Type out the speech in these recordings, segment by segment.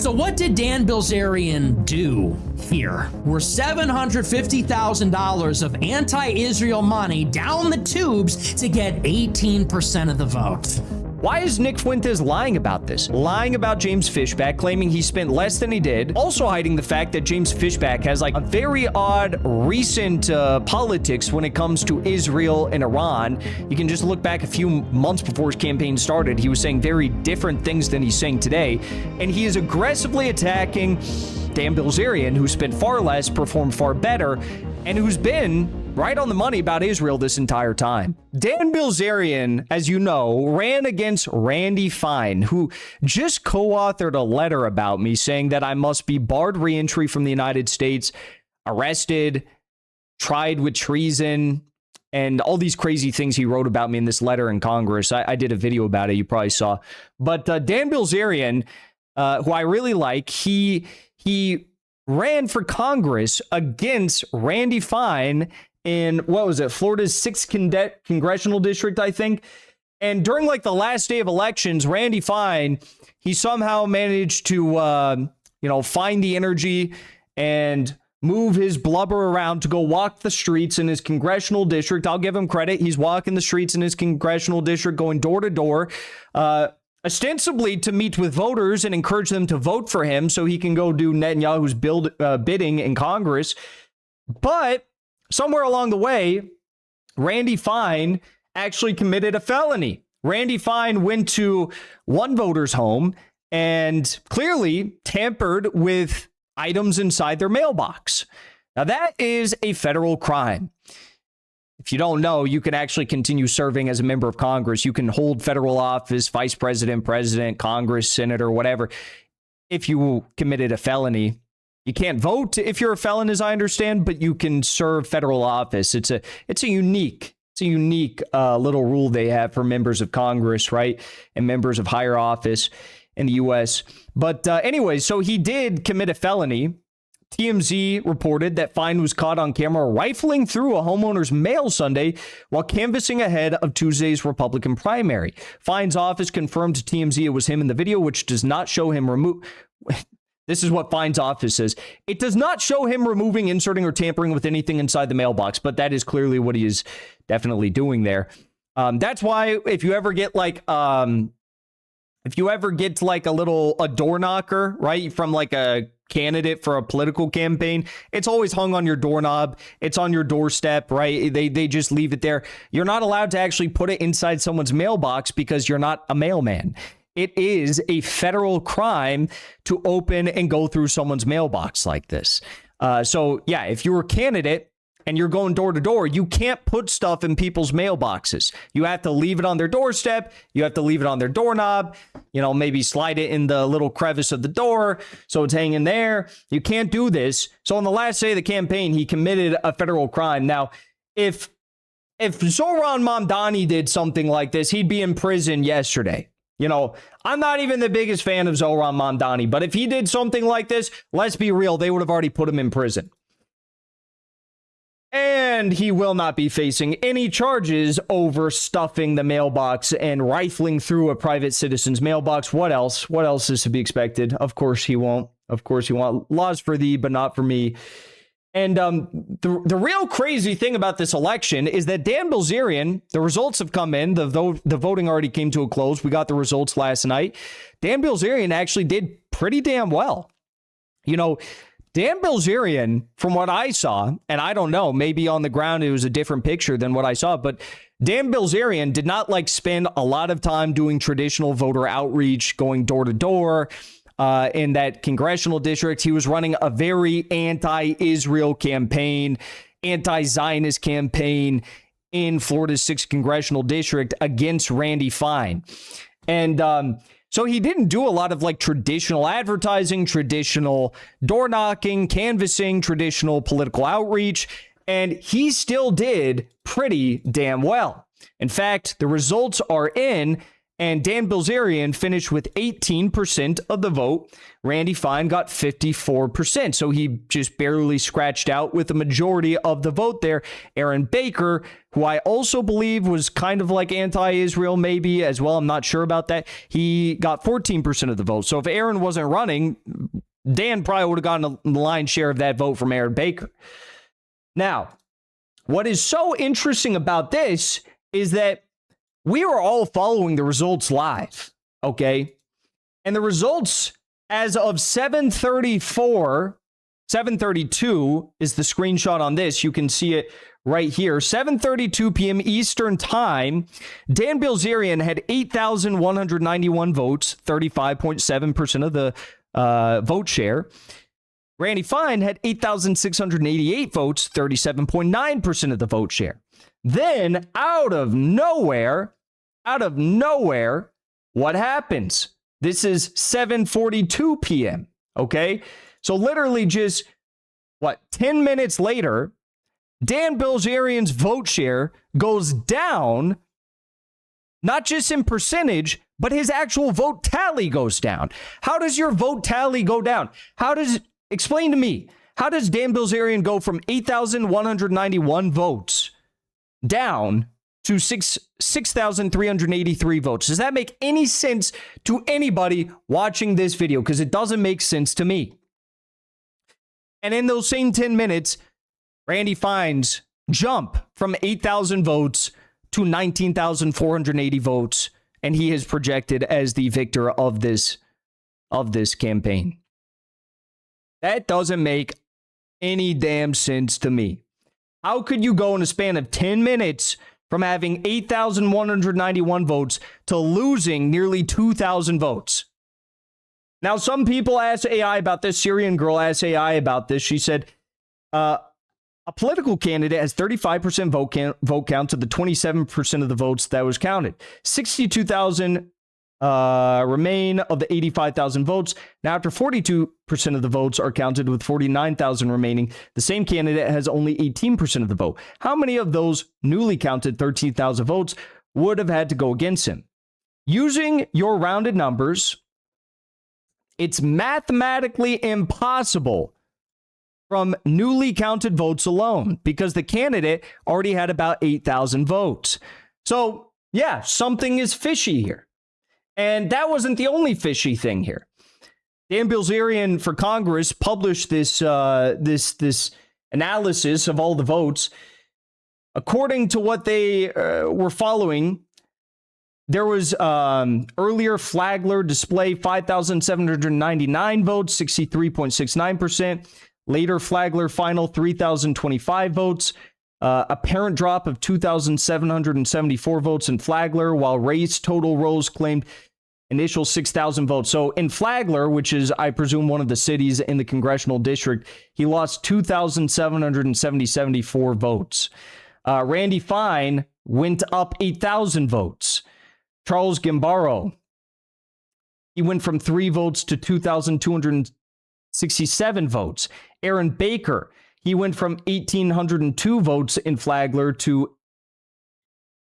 So what did Dan Bilzerian do here? Were $750,000 of anti-Israel money down the tubes to get 18% of the vote. Why is Nick Fuentes lying about this? Lying about James Fishback, claiming he spent less than he did. Also hiding the fact that James Fishback has like a very odd recent politics when it comes to Israel and Iran. You can just look back a few months before his campaign started. He was saying very different things than he's saying today. And he is aggressively attacking Dan Bilzerian, who spent far less, performed far better, and who's been right on the money about Israel this entire time. Dan Bilzerian, as you know, ran against Randy Fine, who just co-authored a letter about me saying that I must be barred re-entry from the United States, arrested, tried with treason, and all these crazy things he wrote about me in this letter in Congress. I did a video about it, you probably saw. But Dan Bilzerian, who I really like, he ran for Congress against Randy Fine in, what was it, Florida's 6th congressional district, I think. And during like the last day of elections, Randy Fine, he somehow managed to, find the energy and move his blubber around to go walk the streets in his congressional district. I'll give him credit. He's walking the streets in his congressional district, going door to door, ostensibly to meet with voters and encourage them to vote for him so he can go do Netanyahu's bidding in Congress. But somewhere along the way, Randy Fine actually committed a felony. Randy Fine went to one voter's home and clearly tampered with items inside their mailbox. Now, that is a federal crime. If you don't know, you can actually continue serving as a member of Congress. You can hold federal office, vice president, president, Congress, senator, whatever. If you committed a felony, you can't vote if you're a felon, as I understand, but you can serve federal office. It's a unique little rule they have for members of Congress, right? And members of higher office in the U.S. But anyway, so he did commit a felony. TMZ reported that Fine was caught on camera rifling through a homeowner's mail Sunday while canvassing ahead of Tuesday's Republican primary. Fine's office confirmed to TMZ it was him in the video, which does not show him remove. This is what Fine's office says. It does not show him removing, inserting, or tampering with anything inside the mailbox, but that is clearly what he is definitely doing there. That's why if you ever get like a door knocker, right, from like a candidate for a political campaign, it's always hung on your doorknob. It's on your doorstep, right? They just leave it there. You're not allowed to actually put it inside someone's mailbox because you're not a mailman. It is a federal crime to open and go through someone's mailbox like this. So yeah, if you're a candidate and you're going door to door, you can't put stuff in people's mailboxes. You have to leave it on their doorstep. You have to leave it on their doorknob, maybe slide it in the little crevice of the door so it's hanging there. You can't do this. So on the last day of the campaign, he committed a federal crime. Now, if Zoran Mamdani did something like this, he'd be in prison yesterday. I'm not even the biggest fan of Zoran Mamdani, but if he did something like this, let's be real, they would have already put him in prison. And he will not be facing any charges over stuffing the mailbox and rifling through a private citizen's mailbox. What else? What else is to be expected? Of course he won't. Of course he won't. Laws for thee, but not for me. And the real crazy thing about this election is that Dan Bilzerian, the results have come in. The voting already came to a close. We got the results last night. Dan Bilzerian actually did pretty damn well. Dan Bilzerian, from what I saw, and I don't know, maybe on the ground it was a different picture than what I saw, but Dan Bilzerian did not spend a lot of time doing traditional voter outreach, going door to door. In that congressional district, he was running a very anti-Israel campaign, anti-Zionist campaign in Florida's 6th congressional district against Randy Fine. And so he didn't do a lot of traditional advertising, traditional door knocking, canvassing, traditional political outreach, and he still did pretty damn well. In fact, the results are in, And Dan Bilzerian finished with 18% of the vote. Randy Fine got 54%. So he just barely scratched out with the majority of the vote there. Aaron Baker, who I also believe was kind of like anti-Israel maybe as well. I'm not sure about that. He got 14% of the vote. So if Aaron wasn't running, Dan probably would have gotten a lion's share of that vote from Aaron Baker. Now, what is so interesting about this is that we were all following the results live, okay? And the results as of 7:32 is the screenshot on this. You can see it right here. 7:32 p.m. Eastern Time. Dan Bilzerian had 8,191 votes, 35.7% of the vote share. Randy Fine had 8,688 votes, 37.9% of the vote share. Then, out of nowhere, what happens? This is 7:42 p.m., okay? So literally just, 10 minutes later, Dan Bilzerian's vote share goes down, not just in percentage, but his actual vote tally goes down. How does your vote tally go down? Explain to me, how does Dan Bilzerian go from 8,191 votes down to 6,383 votes? Does that make any sense to anybody watching this video? Because it doesn't make sense to me. And in those same 10 minutes, Randy Fine's jump from 8,000 votes to 19,480 votes, and he is projected as the victor of this campaign. That doesn't make any damn sense to me. How could you go in a span of 10 minutes from having 8,191 votes to losing nearly 2,000 votes? Now, some people asked AI about this. Syrian girl asked AI about this. She said, a political candidate has 35% vote count to the 27% of the votes that was counted. 62,000 remain of the 85,000 votes. Now, after 42% of the votes are counted with 49,000 remaining, the same candidate has only 18% of the vote. How many of those newly counted 13,000 votes would have had to go against him? Using your rounded numbers, it's mathematically impossible from newly counted votes alone because the candidate already had about 8,000 votes. So, yeah, something is fishy here. And that wasn't the only fishy thing here. Dan Bilzerian for Congress published this analysis of all the votes. According to what they were following, there was earlier Flagler display 5,799 votes, 63.69%. Later Flagler final 3,025 votes. Apparent drop of 2,774 votes in Flagler, while race total rolls claimed initial 6,000 votes. So in Flagler, which is, I presume, one of the cities in the congressional district, he lost 2,774 votes. Randy Fine went up 8,000 votes. Charles Gambaro, he went from 3 votes to 2,267 votes. Aaron Baker, he went from 1,802 votes in Flagler to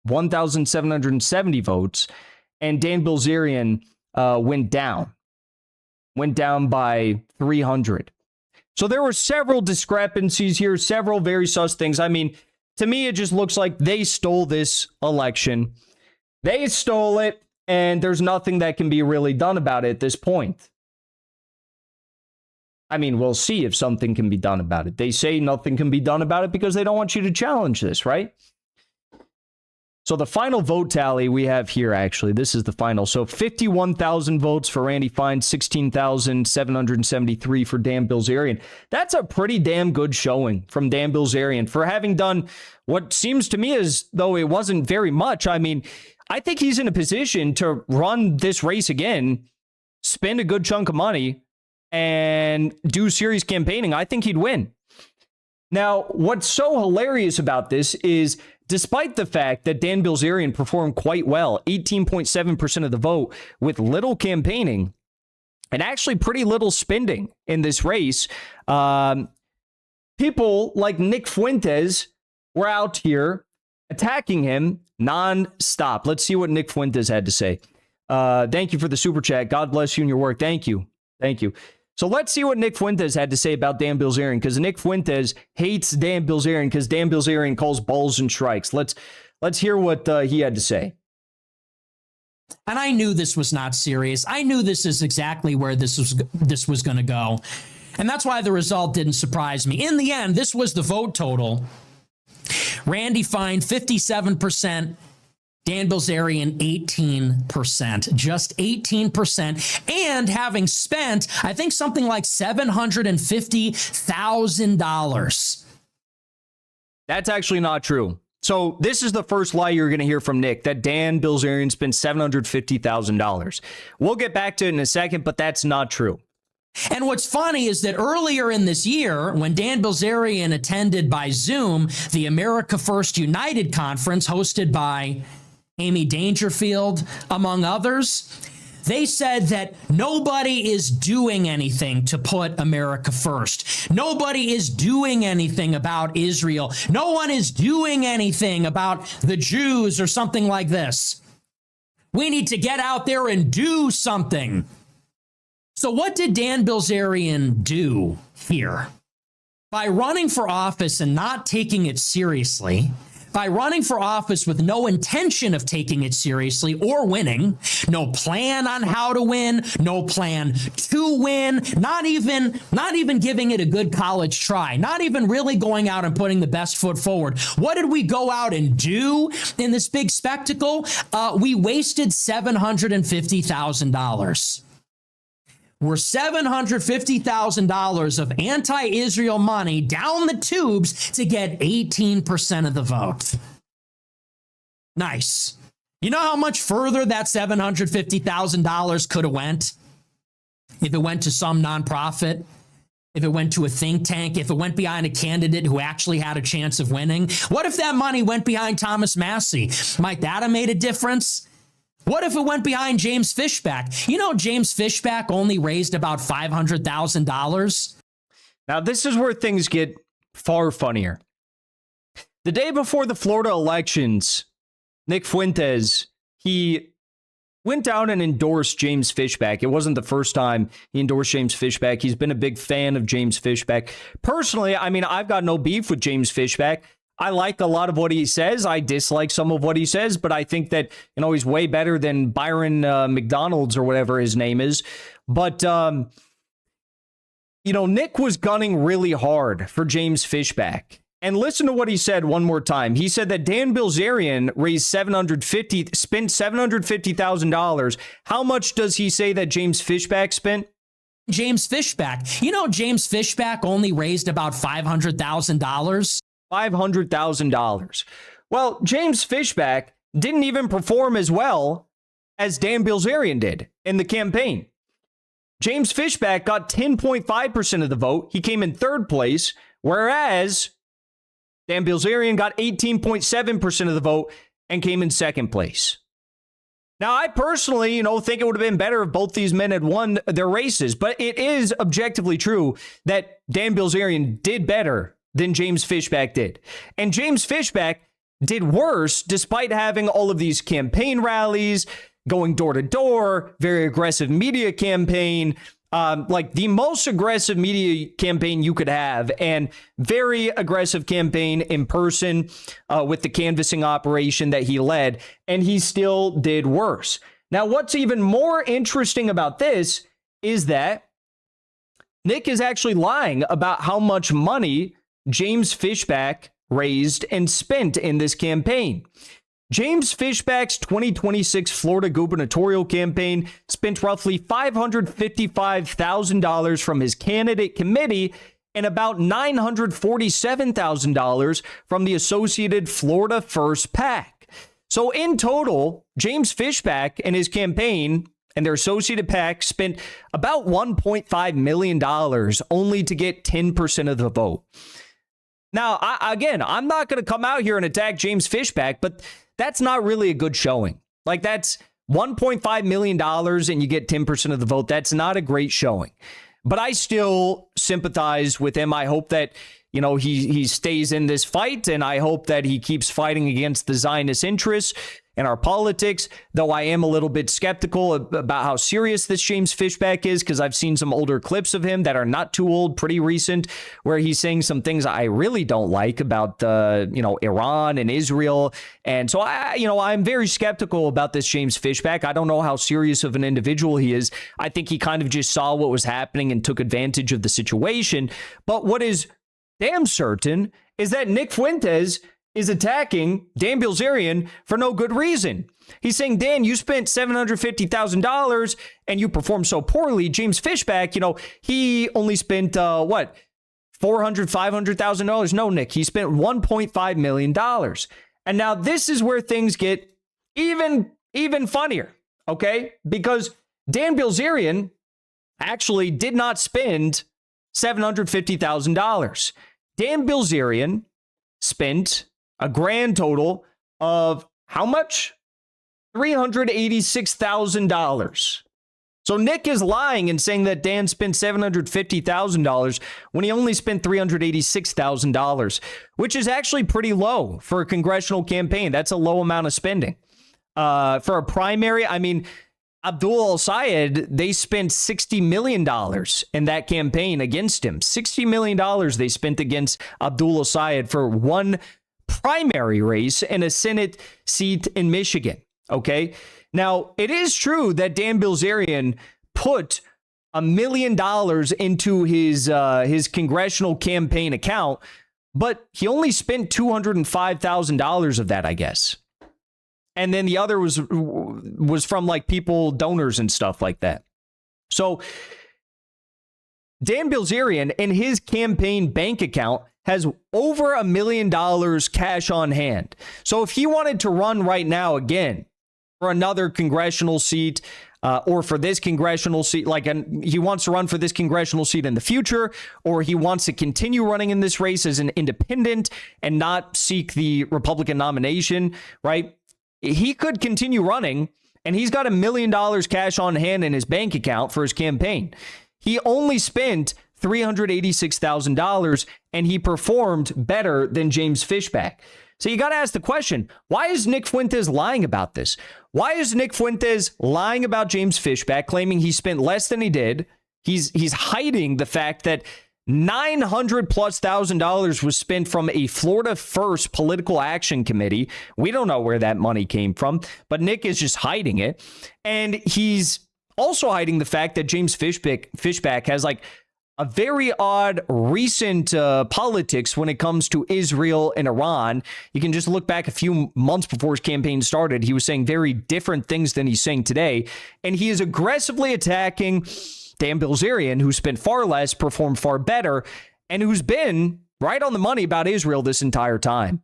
1,770 votes. And Dan Bilzerian went down by 300. So there were several discrepancies here, several very sus things. I mean, to me, it just looks like they stole this election. They stole it, and there's nothing that can be really done about it at this point. I mean, we'll see if something can be done about it. They say nothing can be done about it because they don't want you to challenge this, right? So the final vote tally we have here, actually, this is the final. So 51,000 votes for Randy Fine, 16,773 for Dan Bilzerian. That's a pretty damn good showing from Dan Bilzerian for having done what seems to me as though it wasn't very much. I mean, I think he's in a position to run this race again, spend a good chunk of money, and do serious campaigning. I think he'd win. Now, what's so hilarious about this is, despite the fact that Dan Bilzerian performed quite well, 18.7% of the vote with little campaigning and actually pretty little spending in this race, people like Nick Fuentes were out here attacking him nonstop. Let's see what Nick Fuentes had to say. Thank you for the super chat. God bless you and your work. Thank you. Thank you. So let's see what Nick Fuentes had to say about Dan Bilzerian, because Nick Fuentes hates Dan Bilzerian because Dan Bilzerian calls balls and strikes. Let's hear what he had to say. And I knew this was not serious. I knew this is exactly where this was going to go. And that's why the result didn't surprise me. In the end, this was the vote total. Randy Fine, 57%. Dan Bilzerian, 18%. Just 18%. And having spent, I think, something like $750,000. That's actually not true. So this is the first lie you're going to hear from Nick, that Dan Bilzerian spent $750,000. We'll get back to it in a second, but that's not true. And what's funny is that earlier in this year, when Dan Bilzerian attended by Zoom the America First United conference hosted by Amy Dangerfield, among others, they said that nobody is doing anything to put America first. Nobody is doing anything about Israel. No one is doing anything about the Jews or something like this. We need to get out there and do something. So what did Dan Bilzerian do here? By running for office and not taking it seriously, by running for office with no intention of taking it seriously or winning, no plan on how to win, no plan to win, not even giving it a good college try, not even really going out and putting the best foot forward. What did we go out and do in this big spectacle? We wasted $750,000. We're $750,000 of anti-Israel money down the tubes to get 18% of the vote. Nice. You know how much further that $750,000 could have went? If it went to some nonprofit, if it went to a think tank, if it went behind a candidate who actually had a chance of winning. What if that money went behind Thomas Massey? Might that have made a difference? What if it went behind James Fishback? You know, James Fishback only raised about $500,000. Now, this is where things get far funnier. The day before the Florida elections, Nick Fuentes, he went down and endorsed James Fishback. It wasn't the first time he endorsed James Fishback. He's been a big fan of James Fishback. Personally, I mean, I've got no beef with James Fishback. I like a lot of what he says. I dislike some of what he says, but I think that, you know, he's way better than Byron McDonald's or whatever his name is. But, you know, Nick was gunning really hard for James Fishback. And listen to what he said one more time. He said that Dan Bilzerian spent $750,000. How much does he say that James Fishback spent? James Fishback. You know, James Fishback only raised about $500,000. $500,000. Well, James Fishback didn't even perform as well as Dan Bilzerian did in the campaign. James Fishback got 10.5% of the vote. He came in third place, whereas Dan Bilzerian got 18.7% of the vote and came in second place. Now, I personally, think it would have been better if both these men had won their races, but it is objectively true that Dan Bilzerian did better than James Fishback did. And James Fishback did worse despite having all of these campaign rallies, going door to door, very aggressive media campaign, like the most aggressive media campaign you could have, and very aggressive campaign in person with the canvassing operation that he led, and he still did worse. Now, what's even more interesting about this is that Nick is actually lying about how much money James Fishback raised and spent in this campaign. James Fishback's 2026 Florida gubernatorial campaign spent roughly $555,000 from his candidate committee and about $947,000 from the associated Florida First PAC. So in total, James Fishback and his campaign and their associated PAC spent about $1.5 million only to get 10% of the vote. Now, I'm not going to come out here and attack James Fishback, but that's not really a good showing. Like, that's $1.5 million and you get 10% of the vote. That's not a great showing. But I still sympathize with him. I hope that, he stays in this fight, and I hope that he keeps fighting against the Zionist interests and our politics, though I am a little bit skeptical about how serious this James Fishback is, because I've seen some older clips of him that are not too old, pretty recent, where he's saying some things I really don't like about, Iran and Israel. And so, I'm very skeptical about this James Fishback. I don't know how serious of an individual he is. I think he kind of just saw what was happening and took advantage of the situation. But what is damn certain is that Nick Fuentes is attacking Dan Bilzerian for no good reason. He's saying, Dan, you spent $750,000 and you performed so poorly. James Fishback, he only spent, $400,000, $500,000. No, Nick, he spent $1.5 million. And now this is where things get even funnier, okay? Because Dan Bilzerian actually did not spend $750,000. Dan Bilzerian spent a grand total of how much? $386,000. So Nick is lying and saying that Dan spent $750,000 when he only spent $386,000, which is actually pretty low for a congressional campaign. That's a low amount of spending. For a primary, Abdul al-Sayed, they spent $60 million in that campaign against him. $60 million they spent against Abdul al-Sayed for one primary race in a Senate seat in Michigan. Okay. Now, it is true that Dan Bilzerian put $1 million into his congressional campaign account, but he only spent $205,000 of that, I guess. And then the other was from people, donors and stuff like that. So Dan Bilzerian in his campaign bank account has over $1 million cash on hand. So if he wanted to run right now again for another congressional seat, or for this congressional seat, he wants to run for this congressional seat in the future, or he wants to continue running in this race as an independent and not seek the Republican nomination, right? He could continue running, and he's got $1 million cash on hand in his bank account for his campaign. He only spent $386,000, and he performed better than James Fishback. So you got to ask the question, why is Nick Fuentes lying about this? Why is Nick Fuentes lying about James Fishback, claiming he spent less than he did? He's hiding the fact that $900,000+ was spent from a Florida First political action committee. We don't know where that money came from, but Nick is just hiding it. And he's also hiding the fact that James Fishback has a very odd recent politics when it comes to Israel and Iran. You can just look back a few months before his campaign started. He was saying very different things than he's saying today. And he is aggressively attacking Dan Bilzerian, who spent far less, performed far better, and who's been right on the money about Israel this entire time.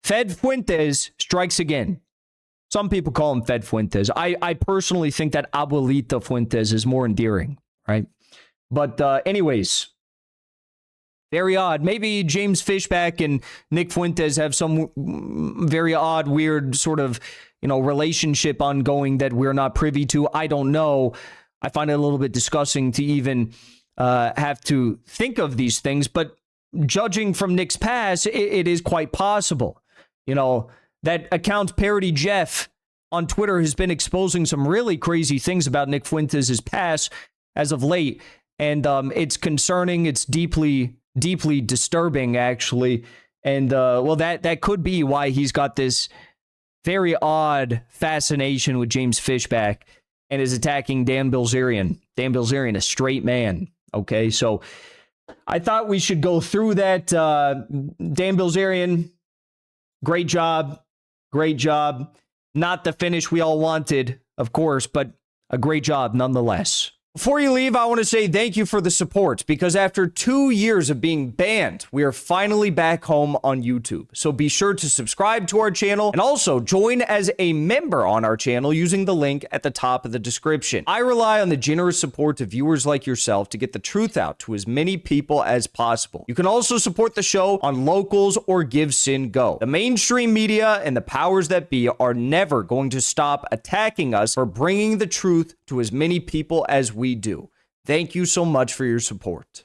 Fed Fuentes strikes again. Some people call him Fed Fuentes. I personally think that Abuelita Fuentes is more endearing, right? But anyways, very odd. Maybe James Fishback and Nick Fuentes have some very odd, weird sort of, relationship ongoing that we're not privy to. I don't know. I find it a little bit disgusting to even have to think of these things. But judging from Nick's past, it is quite possible. That account Parody Jeff on Twitter has been exposing some really crazy things about Nick Fuentes' past as of late. And it's concerning. It's deeply, deeply disturbing, actually. And, that could be why he's got this very odd fascination with James Fishback and is attacking Dan Bilzerian. Dan Bilzerian, a straight man. Okay, so I thought we should go through that. Dan Bilzerian, great job. Great job. Not the finish we all wanted, of course, but a great job nonetheless. Before you leave, I want to say thank you for the support, because after 2 years of being banned, we are finally back home on YouTube. So be sure to subscribe to our channel and also join as a member on our channel using the link at the top of the description. I rely on the generous support of viewers like yourself to get the truth out to as many people as possible. You can also support the show on Locals or Give Sin Go. The mainstream media and the powers that be are never going to stop attacking us for bringing the truth to as many people as we do. Thank you so much for your support.